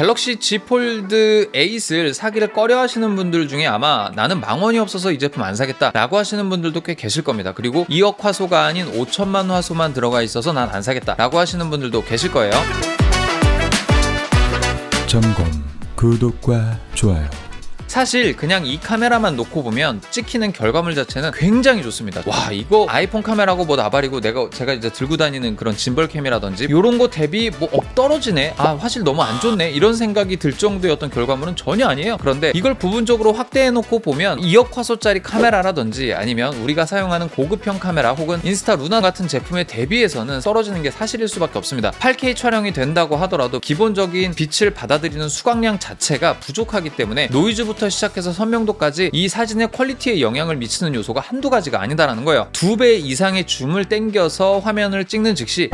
갤럭시 Z 폴드 8을 사기를 꺼려 하시는 분들 중에 아마 나는 망원이 없어서 이 제품 안 사겠다 라고 하시는 분들도 꽤 계실 겁니다. 그리고 2억 화소가 아닌 5천만 화소만 들어가 있어서 난 안 사겠다 라고 하시는 분들도 계실 거예요. 점검, 구독과 좋아요. 사실 그냥 이 카메라만 놓고 보면 찍히는 결과물 자체는 굉장히 좋습니다. 와, 이거 아이폰 카메라고 뭐 나발이고 제가 이제 들고 다니는 그런 짐벌캠이라든지 이런 거 대비 뭐 떨어지네, 아 화질 너무 안 좋네, 이런 생각이 들 정도의 어떤 결과물은 전혀 아니에요. 그런데 이걸 부분적으로 확대해 놓고 보면 2억 화소짜리 카메라라든지 아니면 우리가 사용하는 고급형 카메라 혹은 인스타 루나 같은 제품에 대비해서는 떨어지는 게 사실일 수밖에 없습니다. 8K 촬영이 된다고 하더라도 기본적인 빛을 받아들이는 수광량 자체가 부족하기 때문에 노이즈부터 시작해서 선명도까지 이 사진의 퀄리티에 영향을 미치는 요소가 한두 가지가 아니다라는 거예요. 2배 이상의 줌을 땡겨서 화면을 찍는 즉시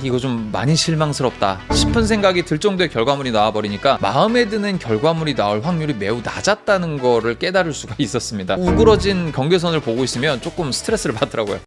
이거 좀 많이 실망스럽다 싶은 생각이 들 정도의 결과물이 나와버리니까 마음에 드는 결과물이 나올 확률이 매우 낮았다는 거를 깨달을 수가 있었습니다. 우그러진 경계선을 보고 있으면 조금 스트레스를 받더라고요.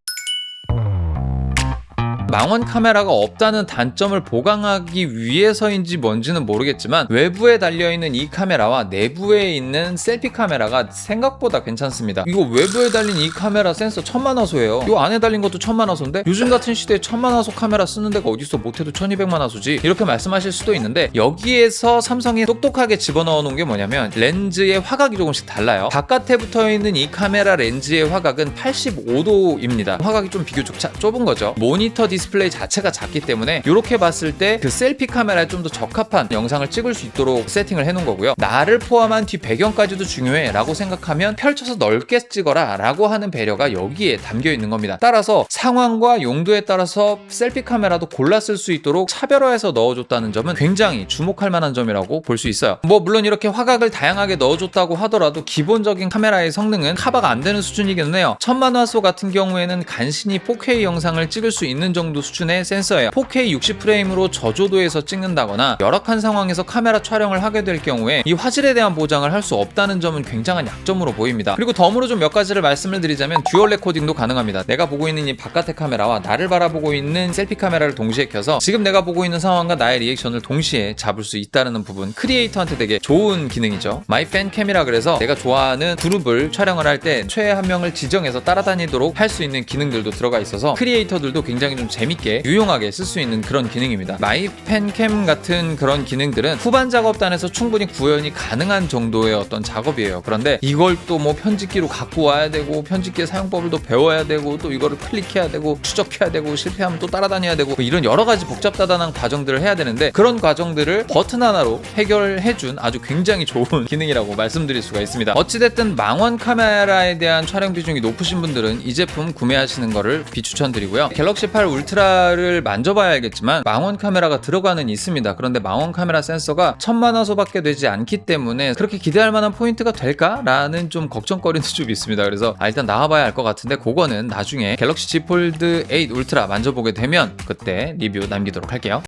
망원 카메라가 없다는 단점을 보강하기 위해서인지 뭔지는 모르겠지만 외부에 달려있는 이 카메라와 내부에 있는 셀피 카메라가 생각보다 괜찮습니다. 이거 외부에 달린 이 카메라 센서 1000만 화소예요. 이 안에 달린 것도 1000만 화소인데 요즘 같은 시대에 1000만 화소 카메라 쓰는 데가 어딨어, 못해도 1200만 화소지 이렇게 말씀하실 수도 있는데, 여기에서 삼성이 똑똑하게 집어넣어 놓은 게 뭐냐면 렌즈의 화각이 조금씩 달라요. 바깥에 붙어있는 이 카메라 렌즈의 화각은 85도입니다. 화각이 좀 비교적 좁은 거죠. 모니터 디스플레이 자체가 작기 때문에 이렇게 봤을 때 그 셀피 카메라에 좀 더 적합한 영상을 찍을 수 있도록 세팅을 해놓은 거고요. 나를 포함한 뒤 배경까지도 중요해 라고 생각하면 펼쳐서 넓게 찍어라 라고 하는 배려가 여기에 담겨 있는 겁니다. 따라서 상황과 용도에 따라서 셀피 카메라도 골라 쓸 수 있도록 차별화해서 넣어줬다는 점은 굉장히 주목할 만한 점이라고 볼 수 있어요. 뭐 물론 이렇게 화각을 다양하게 넣어줬다고 하더라도 기본적인 카메라의 성능은 커버가 안 되는 수준이기는 해요. 1000만 화소 같은 경우에는 간신히 4K 영상을 찍을 수 있는 정도 수준의 센서예요. 4K 60프레임으로 저조도에서 찍는다거나 열악한 상황에서 카메라 촬영을 하게 될 경우에 이 화질에 대한 보장을 할 수 없다는 점은 굉장한 약점으로 보입니다. 그리고 덤으로 좀 몇 가지를 말씀을 드리자면 듀얼 레코딩도 가능합니다. 내가 보고 있는 이 바깥의 카메라와 나를 바라보고 있는 셀피 카메라를 동시에 켜서 지금 내가 보고 있는 상황과 나의 리액션을 동시에 잡을 수 있다는 부분, 크리에이터한테 되게 좋은 기능이죠. 마이 팬캠이라 그래서 내가 좋아하는 그룹을 촬영을 할 때 최애 한 명을 지정해서 따라다니도록 할 수 있는 기능들도 들어가 있어서 크리에이터들도 굉장히 좀 재밌게 유용하게 쓸 수 있는 그런 기능입니다. 마이 팬캠 같은 그런 기능들은 후반 작업단에서 충분히 구현이 가능한 정도의 어떤 작업이에요. 그런데 이걸 또 뭐 편집기로 갖고 와야 되고 편집기의 사용법을 또 배워야 되고 또 이거를 클릭해야 되고 추적해야 되고 실패하면 또 따라다녀야 되고 뭐 이런 여러 가지 복잡다단한 과정들을 해야 되는데, 그런 과정들을 버튼 하나로 해결해준 아주 굉장히 좋은 기능이라고 말씀드릴 수가 있습니다. 어찌됐든 망원 카메라에 대한 촬영 비중이 높으신 분들은 이 제품 구매하시는 거를 비추천드리고요. 갤럭시 8 울트라를 만져봐야 알겠지만 망원 카메라가 들어가는 있습니다. 그런데 망원 카메라 센서가 1000만 화소밖에 되지 않기 때문에 그렇게 기대할 만한 포인트가 될까라는 좀 걱정거리는 좀 있습니다. 그래서 일단 나와봐야 할 것 같은데 그거는 나중에 갤럭시 Z 폴드 8 울트라 만져보게 되면 그때 리뷰 남기도록 할게요.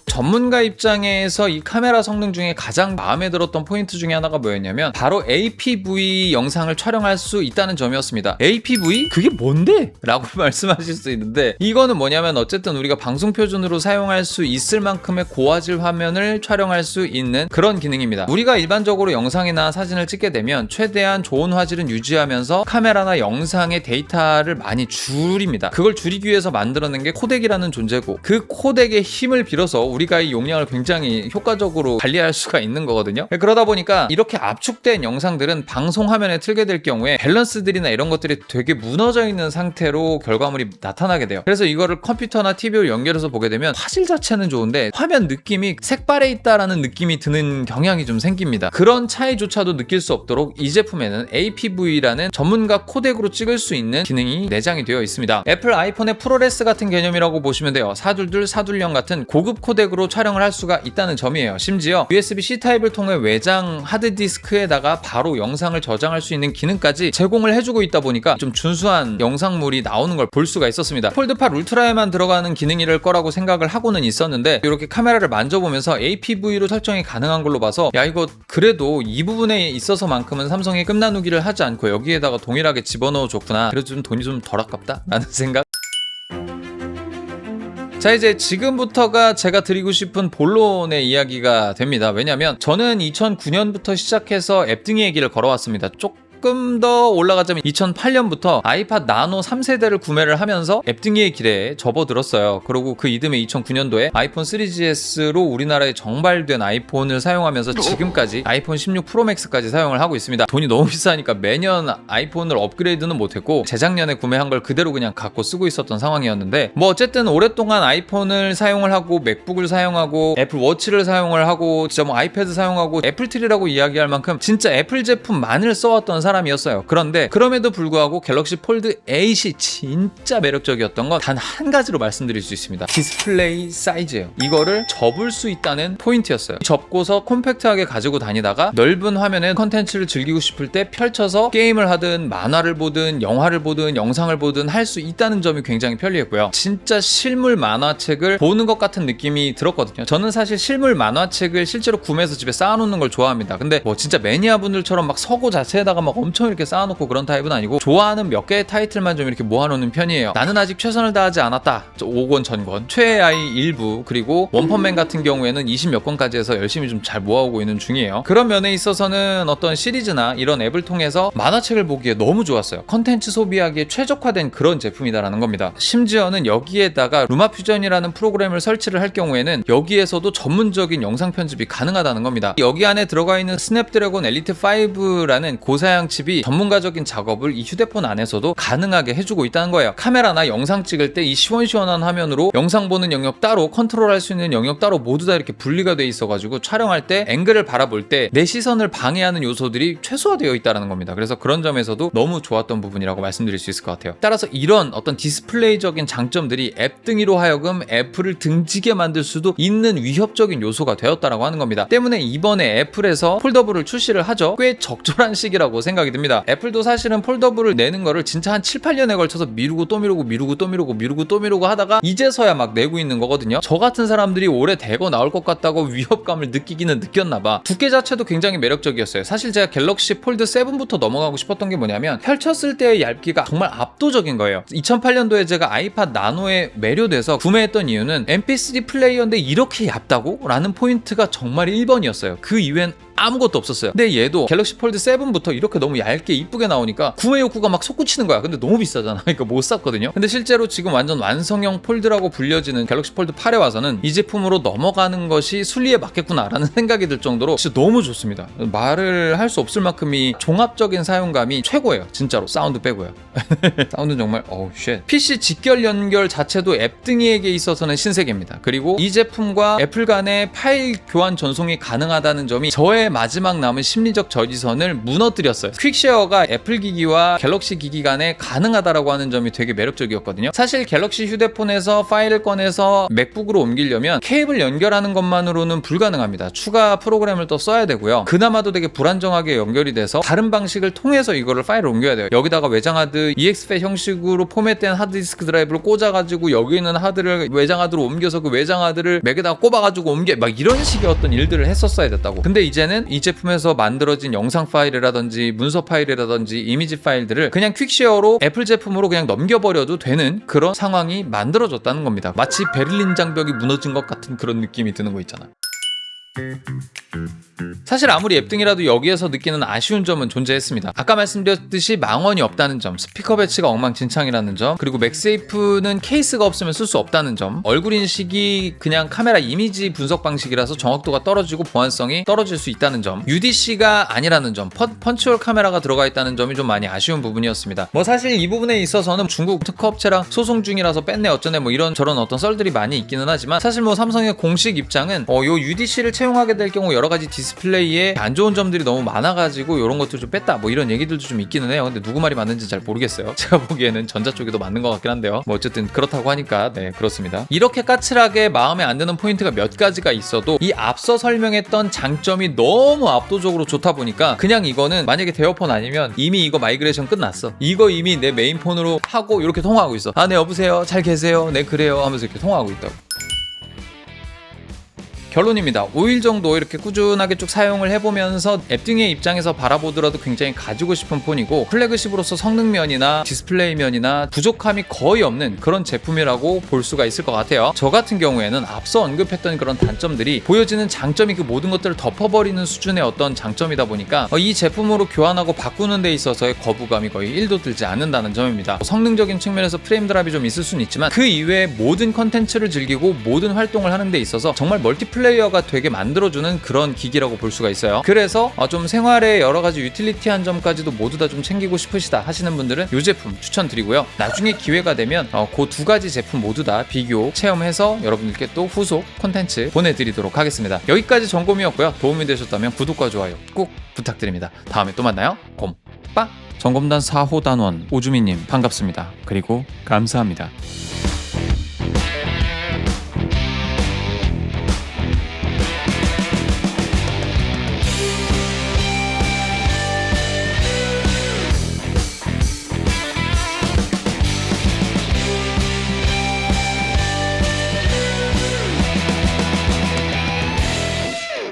전문가 입장에서 이 카메라 성능 중에 가장 마음에 들었던 포인트 중에 하나가 뭐였냐면 바로 APV 영상을 촬영할 수 있다는 점이었습니다. APV? 그게 뭔데? 라고 말씀하실 수 있는데, 이거는 뭐냐면 어쨌든 우리가 방송 표준으로 사용할 수 있을 만큼의 고화질 화면을 촬영할 수 있는 그런 기능입니다. 우리가 일반적으로 영상이나 사진을 찍게 되면 최대한 좋은 화질은 유지하면서 카메라나 영상의 데이터를 많이 줄입니다. 그걸 줄이기 위해서 만들어낸 게 코덱이라는 존재고, 그 코덱의 힘을 빌어서 우리가 이 용량을 굉장히 효과적으로 관리할 수가 있는 거거든요. 그러다 보니까 이렇게 압축된 영상들은 방송 화면에 틀게 될 경우에 밸런스들이나 이런 것들이 되게 무너져 있는 상태로 결과물이 나타나게 돼요. 그래서 이거를 컴퓨터나 TV로 연결해서 보게 되면 화질 자체는 좋은데 화면 느낌이 색발에 있다라는 느낌이 드는 경향이 좀 생깁니다. 그런 차이조차도 느낄 수 없도록 이 제품에는 APV라는 전문가 코덱으로 찍을 수 있는 기능이 내장이 되어 있습니다. 애플 아이폰의 프로레스 같은 개념이라고 보시면 돼요. 422, 420 같은 고급 코덱으로 촬영을 할 수가 있다는 점이에요. 심지어 USB-C 타입을 통해 외장 하드디스크에다가 바로 영상을 저장할 수 있는 기능까지 제공을 해주고 있다 보니까 좀 준수한 영상물이 나오는 걸 볼 수가 있었습니다. 폴드 8 울트라에만 들어가는 기능일 거라고 생각을 하고는 있었는데 이렇게 카메라를 만져보면서 APV로 설정이 가능한 걸로 봐서 야, 이거 그래도 이 부분에 있어서만큼은 삼성이 끝나누기를 하지 않고 여기에다가 동일하게 집어넣어 줬구나. 그래도 좀 돈이 좀 덜 아깝다 라는 생각. 자, 이제 지금부터가 제가 드리고 싶은 본론의 이야기가 됩니다. 왜냐면 저는 2009년부터 시작해서 앱등이 얘기를 걸어왔습니다. 조금 더 올라가자면 2008년부터 아이팟 나노 3세대를 구매를 하면서 앱등이의 길에 접어들었어요. 그리고 그 이듬해 2009년도에 아이폰 3GS로 우리나라에 정발된 아이폰을 사용하면서 지금까지 아이폰 16 프로맥스까지 사용을 하고 있습니다. 돈이 너무 비싸니까 매년 아이폰을 업그레이드는 못했고 재작년에 구매한 걸 그대로 그냥 갖고 쓰고 있었던 상황이었는데, 뭐 어쨌든 오랫동안 아이폰을 사용을 하고 맥북을 사용하고 애플워치를 사용을 하고 진짜 뭐 아이패드 사용하고 애플트리라고 이야기할 만큼 진짜 애플 제품만을 써왔던 사람이었어요. 그런데 그럼에도 불구하고 갤럭시 폴드 8이 진짜 매력적이었던 건 단 한 가지로 말씀드릴 수 있습니다. 디스플레이 사이즈예요. 이거를 접을 수 있다는 포인트였어요. 접고서 콤팩트하게 가지고 다니다가 넓은 화면에 컨텐츠를 즐기고 싶을 때 펼쳐서 게임을 하든 만화를 보든 영화를 보든 영상을 보든 할 수 있다는 점이 굉장히 편리했고요. 진짜 실물 만화책을 보는 것 같은 느낌이 들었거든요. 저는 사실 실물 만화책을 실제로 구매해서 집에 쌓아놓는 걸 좋아합니다. 근데 뭐 진짜 매니아 분들처럼 막 서고 자체에다가 막 엄청 이렇게 쌓아놓고 그런 타입은 아니고 좋아하는 몇 개의 타이틀만 좀 이렇게 모아놓는 편이에요. 나는 아직 최선을 다하지 않았다. 5권 전권, 최애아이 일부, 그리고 원펀맨 같은 경우에는 20몇 권까지 해서 열심히 좀 잘 모아오고 있는 중이에요. 그런 면에 있어서는 어떤 시리즈나 이런 앱을 통해서 만화책을 보기에 너무 좋았어요. 컨텐츠 소비하기에 최적화된 그런 제품이다라는 겁니다. 심지어는 여기에다가 루마퓨전이라는 프로그램을 설치를 할 경우에는 여기에서도 전문적인 영상 편집이 가능하다는 겁니다. 여기 안에 들어가 있는 스냅드래곤 엘리트 5라는 고사양 칩이 전문가적인 작업을 이 휴대폰 안에서도 가능하게 해주고 있다는 거예요. 카메라나 영상 찍을 때 이 시원시원한 화면으로 영상 보는 영역 따로, 컨트롤할 수 있는 영역 따로 모두 다 이렇게 분리가 돼 있어가지고 촬영할 때 앵글을 바라볼 때 내 시선을 방해하는 요소들이 최소화되어 있다는 겁니다. 그래서 그런 점에서도 너무 좋았던 부분이라고 말씀드릴 수 있을 것 같아요. 따라서 이런 어떤 디스플레이적인 장점들이 앱등이로 하여금 애플을 등지게 만들 수도 있는 위협적인 요소가 되었다라고 하는 겁니다. 때문에 이번에 애플에서 폴더블을 출시를 하죠. 꽤 적절한 시기라고 생각이 듭니다. 애플도 사실은 폴더블을 내는 거를 진짜 한 7, 8년에 걸쳐서 미루고 또 미루고 미루고 또 미루고 미루고 또 미루고 하다가 이제서야 막 내고 있는 거거든요. 저 같은 사람들이 올해 대거 나올 것 같다고 위협감을 느끼기는 느꼈나봐. 두께 자체도 굉장히 매력적이었어요. 사실 제가 갤럭시 폴드 7부터 넘어가고 싶었던 게 뭐냐면 펼쳤을 때의 얇기가 정말 압도적인 거예요. 2008년도에 제가 아이팟 나노에 매료돼서 구매했던 이유는 MP3 플레이어인데 이렇게 얇다고? 라는 포인트가 정말 1번이었어요. 그 이후엔 아무것도 없었어요. 근데 얘도 갤럭시 폴드 7부터 이렇게 너무 얇게 이쁘게 나오니까 구매 욕구가 막 솟구치는 거야. 근데 너무 비싸잖아. 그러니까 못 샀거든요. 근데 실제로 지금 완전 완성형 폴드라고 불려지는 갤럭시 폴드 8에 와서는 이 제품으로 넘어가는 것이 순리에 맞겠구나라는 생각이 들 정도로 진짜 너무 좋습니다. 말을 할 수 없을 만큼이 종합적인 사용감이 최고예요. 진짜로. 사운드 빼고요. 사운드는 정말 어우 쉣. PC 직결 연결 자체도 앱등이에게 있어서는 신세계입니다. 그리고 이 제품과 애플 간의 파일 교환 전송이 가능하다는 점이 저의 마지막 남은 심리적 저지선을 무너뜨렸어요. 퀵쉐어가 애플 기기와 갤럭시 기기 간에 가능하다라고 하는 점이 되게 매력적이었거든요. 사실 갤럭시 휴대폰에서 파일을 꺼내서 맥북으로 옮기려면 케이블 연결하는 것만으로는 불가능합니다. 추가 프로그램을 또 써야 되고요. 그나마도 되게 불안정하게 연결이 돼서 다른 방식을 통해서 이거를 파일을 옮겨야 돼요. 여기다가 외장하드 EXFAT 형식으로 포맷된 하드디스크 드라이브를 꽂아가지고 여기 있는 하드를 외장하드로 옮겨서 그 외장하드를 맥에다가 꼽아가지고 옮겨 막 이런 식의 어떤 일들을 했었어야 됐다고. 근데 이제는 이 제품에서 만들어진 영상 파일이라든지 문서 파일이라든지 이미지 파일들을 그냥 퀵쉐어로 애플 제품으로 그냥 넘겨버려도 되는 그런 상황이 만들어졌다는 겁니다. 마치 베를린 장벽이 무너진 것 같은 그런 느낌이 드는 거 있잖아. 사실 아무리 앱등이라도 여기에서 느끼는 아쉬운 점은 존재했습니다. 아까 말씀드렸듯이 망원이 없다는 점, 스피커 배치가 엉망진창이라는 점, 그리고 맥세이프는 케이스가 없으면 쓸 수 없다는 점, 얼굴 인식이 그냥 카메라 이미지 분석 방식이라서 정확도가 떨어지고 보안성이 떨어질 수 있다는 점, UDC가 아니라는 점, 펀치홀 카메라가 들어가 있다는 점이 좀 많이 아쉬운 부분이었습니다. 뭐 사실 이 부분에 있어서는 중국 특허업체랑 소송 중이라서 뺐네 어쩌네 뭐 이런 저런 어떤 썰들이 많이 있기는 하지만 사실 뭐 삼성의 공식 입장은 요 UDC를 채용하게 될 경우 여러 가지 디스플레이에 안 좋은 점들이 너무 많아가지고 이런 것들 좀 뺐다 뭐 이런 얘기들도 좀 있기는 해요. 근데 누구 말이 맞는지 잘 모르겠어요. 제가 보기에는 전자 쪽이 더 맞는 것 같긴 한데요. 뭐 어쨌든 그렇다고 하니까 네 그렇습니다. 이렇게 까칠하게 마음에 안 드는 포인트가 몇 가지가 있어도 이 앞서 설명했던 장점이 너무 압도적으로 좋다 보니까 그냥 이거는 만약에 대여폰 아니면 이미 이거 마이그레이션 끝났어. 이거 이미 내 메인폰으로 하고 이렇게 통화하고 있어. 아 네 여보세요 잘 계세요 네 그래요 하면서 이렇게 통화하고 있다고. 결론입니다. 5일 정도 이렇게 꾸준하게 쭉 사용을 해보면서 앱등의 입장에서 바라보더라도 굉장히 가지고 싶은 폰이고, 플래그십으로서 성능면이나 디스플레이면이나 부족함이 거의 없는 그런 제품이라고 볼 수가 있을 것 같아요. 저 같은 경우에는 앞서 언급했던 그런 단점들이 보여지는 장점이 그 모든 것들을 덮어버리는 수준의 어떤 장점이다 보니까 이 제품으로 교환하고 바꾸는 데 있어서의 거부감이 거의 1도 들지 않는다는 점입니다. 성능적인 측면에서 프레임 드랍이 좀 있을 수는 있지만 그 이외에 모든 컨텐츠를 즐기고 모든 활동을 하는 데 있어서 정말 멀티플레이어가 되게 만들어주는 그런 기기라고 볼 수가 있어요. 그래서 좀 생활에 여러 가지 유틸리티한 점까지도 모두 다 좀 챙기고 싶으시다 하시는 분들은 이 제품 추천드리고요. 나중에 기회가 되면 그 두 가지 제품 모두 다 비교 체험해서 여러분들께 또 후속 콘텐츠 보내드리도록 하겠습니다. 여기까지 점검이었고요. 도움이 되셨다면 구독과 좋아요 꼭 부탁드립니다. 다음에 또 만나요. 곰빠. 점검단 4호 단원 오주민님 반갑습니다. 그리고 감사합니다.